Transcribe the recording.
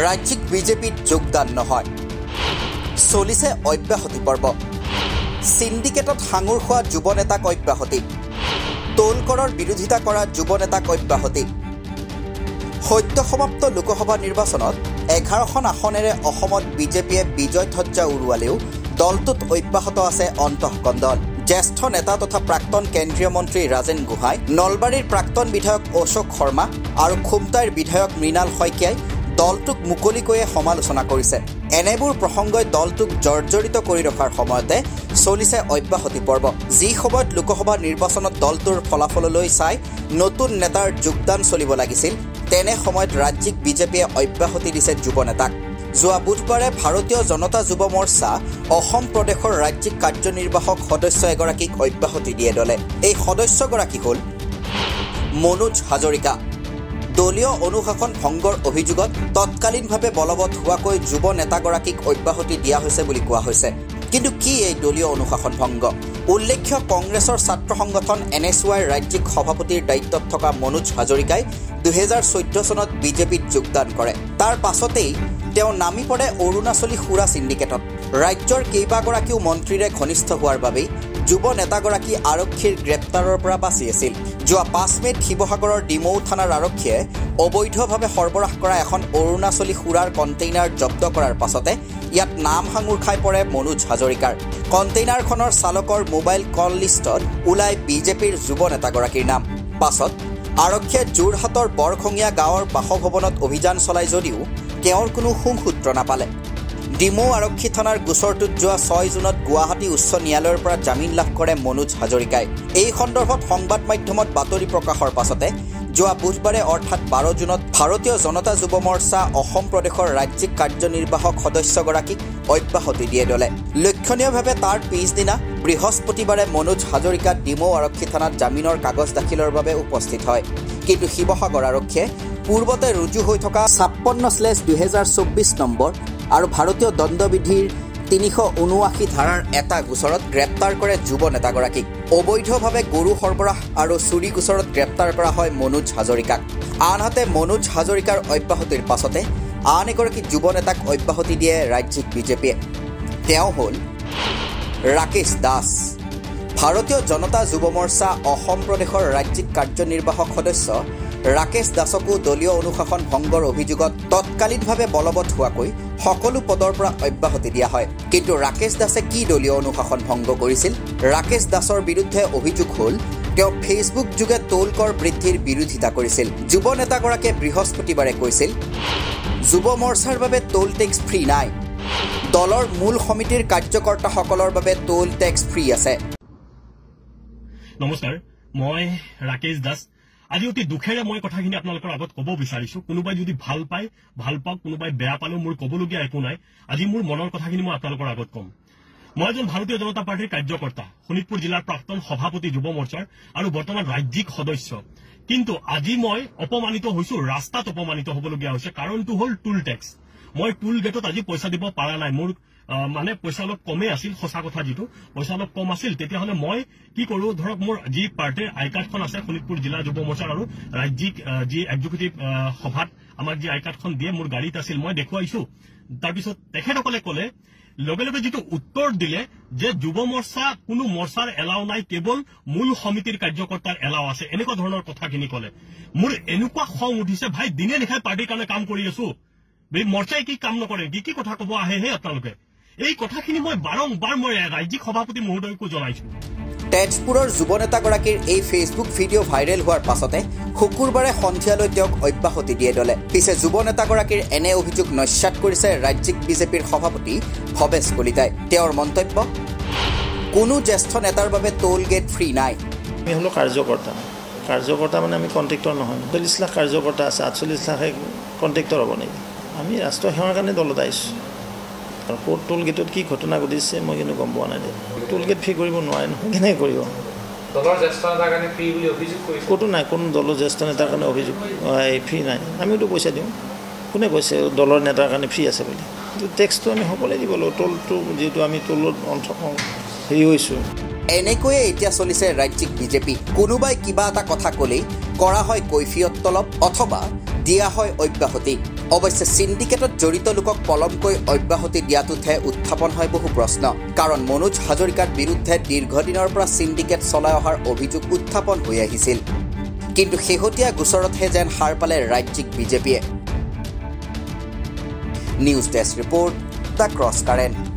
ৰাজ্যিক বিজেপিত যোগদান নহয় চলিছে অব্যাহতি পৰ্ব সিন্ডিকেটত হাঙুৰ খোৱা যুৱ নেতাক অব্যাহতি টোল কৰৰ বিৰোধিতা কৰা যুৱ নেতাক অব্যাহতি সদ্য সমাপ্ত লোকসভা নিৰ্বাচনত 11খন আসনেৰে অসমত বিজেপিয়ে বিজয় ধ্বজা উৰুৱালেও দলটোত অব্যাহত আছে অন্তঃকন্দল জ্যেষ্ঠ নেতা তথা প্ৰাক্তন কেন্দ্ৰীয় মন্ত্ৰী ৰাজেন গোহাঁই নলবাৰীৰ প্ৰাক্তন বিধায়ক অশোক শৰ্মা আৰু খুমটাইৰ বিধায়ক মৃণাল শইকীয়াই দলটোক মুকলিকৈয়ে সমালোচনা কৰিছে এনেবোৰ প্ৰসংগই দলটোক জৰ্জৰিত কৰি ৰখাৰ সময়তে চলিছে অব্যাহতি পৰ্ব যি সময়ত লোকসভা নিৰ্বাচনত দলটোৰ ফলাফললৈ চাই নতুন নেতাৰ যোগদান চলিব লাগিছিল তেনে সময়ত ৰাজ্যিক বিজেপিয়ে অব্যাহতি দিছে যুৱ নেতাক যোৱা বুধবাৰে ভাৰতীয় জনতা যুৱ মৰ্চা অসম প্ৰদেশৰ ৰাজ্যিক কাৰ্যনিৰ্বাহক সদস্য এগৰাকীক অব্যাহতি দিয়ে দলে এই সদস্যগৰাকী হ'ল মনোজ হাজৰিকা দলীয় অনুশাসন ভংগৰ অভিযোগত তৎকালীনভাৱে বলবৎ হোৱাকৈ যুৱ নেতাগৰাকীক অব্যাহতি দিয়া হৈছে বুলি কোৱা হৈছে কিন্তু কি এই দলীয় অনুশাসন ভংগ উল্লেখ্য কংগ্ৰেছৰ ছাত্ৰ সংগঠন NSYৰ ৰাজ্যিক সভাপতিৰ দায়িত্বত থকা মনোজ হাজৰিকাই 2014 চনত বিজেপিত যোগদান কৰে তাৰ পাছতেই তেওঁ নামি পৰে অৰুণাচলী সুৰা সিন্ডিকেটত ৰাজ্যৰ কেইবাগৰাকীও মন্ত্ৰীৰে ঘনিষ্ঠ হোৱাৰ বাবেই যুৱ নেতাগৰাকী আৰক্ষীৰ গ্ৰেপ্তাৰৰ পৰা বাচি আছিল যোৱা 5 মেত শিৱসাগৰৰ ডিমৌ থানাৰ আৰক্ষীয়ে অবৈধভাৱে সৰবৰাহ কৰা এখন অৰুণাচলী সুৰাৰ কণ্টেইনাৰ জব্দ কৰাৰ পাছতে ইয়াত নাম হাঙুৰ খাই পৰে মনোজ হাজৰিকাৰ কণ্টেইনাৰখনৰ চালকৰ মোবাইল কল লিষ্টত ওলাই বিজেপিৰ যুৱ নেতাগৰাকীৰ নাম পাছত আৰক্ষীয়ে যোৰহাটৰ বৰখঙীয়া গাঁৱৰ বাসভৱনত অভিযান চলাই যদিও তেওঁৰ কোনো সুংসূত্ৰ নাপালে ডিমৌ আৰক্ষী থানাৰ গোচৰটোত যোৱা 6 জুনত গুৱাহাটী উচ্চ ন্যায়ালয়ৰ পৰা জামিন লাভ কৰে মনোজ হাজৰিকাই এই সন্দৰ্ভত সংবাদ মাধ্যমত বাতৰি প্ৰকাশৰ পাছতে যোৱা বুধবাৰে অৰ্থাৎ 12 জুনত ভাৰতীয় জনতা যুৱ মৰ্চা অসম প্ৰদেশৰ ৰাজ্যিক কাৰ্যনিৰ্বাহক সদস্যগৰাকীক অব্যাহতি দিয়ে দলে লক্ষণীয়ভাৱে তাৰ পিছদিনা বৃহস্পতিবাৰে মনোজ হাজৰিকা ডিমৌ আৰক্ষী থানাত জামিনৰ কাগজ দাখিলৰ বাবে উপস্থিত হয় কিন্তু শিৱসাগৰ আৰক্ষীয়ে পূৰ্বতে ৰুজু হৈ থকা 56/2024 নম্বৰ আৰু ভাৰতীয় দণ্ডবিধিৰ 379 ধাৰাৰ এটা গোচৰত গ্ৰেপ্তাৰ কৰে যুৱ নেতাগৰাকীক অবৈধভাৱে গৰু সৰবৰাহ আৰু চুৰি গোচৰত গ্ৰেপ্তাৰ কৰা হয় মনোজ হাজৰিকাক আনহাতে মনোজ হাজৰিকাৰ অব্যাহতিৰ পাছতে আন এগৰাকী যুৱ নেতাক অব্যাহতি দিয়ে ৰাজ্যিক বিজেপিয়ে তেওঁ হ'ল ৰাকেশ দাস ভাৰতীয় জনতা যুৱ মৰ্চা অসম প্ৰদেশৰ ৰাজ্যিক কাৰ্যনিৰ্বাহক সদস্য ৰাকেশ দাসকো দলীয় অনুশাসন ভংগৰ অভিযোগত তৎকালীনভাৱে বলবৎ হোৱাকৈ সকলো পদৰ পৰা অব্যাহতি দিয়া হয় কিন্তু ৰাকেশ দাসে কি দলীয় অনুশাসন ভংগ কৰিছিল ৰাকেশ দাসৰ বিৰুদ্ধে অভিযোগ হ'ল তেওঁ ফেচবুক যোগে টোল কৰ বৃদ্ধিৰ বিৰোধিতা কৰিছিল যুৱ নেতাগৰাকীয়ে বৃহস্পতিবাৰে কৈছিল যুৱ মৰ্চাৰ বাবে টোল টেক্স ফ্ৰী নাই দলৰ মূল সমিতিৰ কাৰ্যকৰ্তাসকলৰ বাবে টোল টেক্স ফ্ৰী আছে নমস্কাৰ মই ৰাকেশ দাস আজি অতি দুখেৰে মই কথাখিনি আপোনালোকৰ আগত ক'ব বিচাৰিছো কোনোবাই যদি ভাল পায় ভাল পাওক কোনোবাই বেয়া পালেও মোৰ ক'বলগীয়া একো নাই আজি মোৰ মনৰ কথাখিনি মই আপোনালোকৰ আগত ক'ম মই এজন ভাৰতীয় জনতা পাৰ্টিৰ কাৰ্যকৰ্তা শোণিতপুৰ জিলাৰ প্ৰাক্তন সভাপতি যুৱ মৰ্চাৰ আৰু বৰ্তমান ৰাজ্যিক সদস্য কিন্তু আজি মই অপমানিত হৈছো ৰাস্তাত অপমানিত হ'বলগীয়া হৈছে কাৰণটো হ'ল টুল টেক্স মই টুল গেটত আজি পইচা দিব পৰা নাই মোৰ মানে পইচা অলপ কমে আছিল সঁচা কথা যিটো পইচা অলপ কম আছিল তেতিয়াহ'লে মই কি কৰোঁ ধৰক মোৰ যি পাৰ্টিৰ আই কাৰ্ডখন আছে শোণিতপুৰ জিলা যুৱ মৰ্চাৰ আৰু ৰাজ্যিক যি এক্সিকিউটিভ সভাত আমাক যি আই কাৰ্ডখন দিয়ে মোৰ গাড়ীত আছিল মই দেখুৱাইছো তাৰপিছত তেখেতসকলে ক'লে লগে লগে যিটো উত্তৰ দিলে যে যুৱ মৰ্চা কোনো মৰ্চাৰ এলাও নাই কেৱল মূল সমিতিৰ কাৰ্যকৰ্তাৰ এলাও আছে এনেকুৱা ধৰণৰ কথাখিনি ক'লে মোৰ এনেকুৱা খং উঠিছে ভাই দিনে নিশাই পাৰ্টিৰ কাৰণে কাম কৰি আছো মৰ্চাই কি কাম নকৰে কি কথা ক'ব আহেহে আপোনালোকে এই কথাখিনি মই বাৰম্বাৰ মই ৰাজ্যিক সভাপতি মহোদয়কো জনাইছো তেজপুৰৰ যুৱ নেতাগৰাকীৰ এই ফেচবুক ভিডিঅ' ভাইৰেল হোৱাৰ পাছতে শুকুৰবাৰে সন্ধিয়ালৈ তেওঁক অব্যাহতি দিয়ে দলে পিছে যুৱ নেতাগৰাকীৰ এনে অভিযোগ নস্যাৎ কৰিছে ৰাজ্যিক বিজেপিৰ সভাপতি ভৱেশ কলিতাই তেওঁৰ মন্তব্য কোনো জ্যেষ্ঠ নেতাৰ বাবে টোল গেট ফ্ৰী নাই আমি হলো কাৰ্যকৰ্তা মানে আমি কণ্ট্ৰেক্টৰ নহয় 40 লাখ কাৰ্যকৰ্তা আছে 48 লাখে কণ্ট্ৰেক্টৰ হ'ব নেকি আমি ৰাষ্ট্ৰ সেৱাৰ কাৰণে দলত আহিছোঁ আৰু ক'ত টোল গেটত কি ঘটনা ঘটিছে মই কিন্তু গম পোৱা নাই টোল গেট ফ্ৰী কৰিব নোৱাৰে নহয় কেনেকৈ কৰিব দলৰ জ্যেষ্ঠ নেতাৰ কাৰণে ফ্ৰী বুলি অভিযোগ কৰিছে ক'তো নাই কোনো দলৰ জ্যেষ্ঠ নেতাৰ কাৰণে অভিযোগ ফ্ৰী নাই আমিওতো পইচা দিওঁ কোনে কৈছে দলৰ নেতাৰ কাৰণে ফ্ৰী আছে বুলি কিন্তু টেক্সটো আমি সকলোৱে দিব লাগিব টোলটো যিহেতু আমি টোলত হেৰি হৈছোঁ এনেকৈয়ে এতিয়া চলিছে ৰাজ্যিক বিজেপি কোনোবাই কিবা এটা কথা ক'লেই কৰা হয় কৈফিয়ত তলব অথবা দিয়া হয় অব্যাহতি অৱশ্যে সিন্ডিকেটত জড়িত লোকক পলমকৈ অব্যাহতি দিয়াটোতহে উত্থাপন হয় বহু প্ৰশ্ন কাৰণ মনোজ হাজৰিকাৰ বিৰুদ্ধে দীৰ্ঘদিনৰ পৰা সিন্ডিকেট চলাই অহাৰ অভিযোগ উত্থাপন হৈ আহিছিল কিন্তু শেহতীয়া গোচৰতহে যেন সাৰ পালে ৰাজ্যিক বিজেপিয়ে news desk report the cross current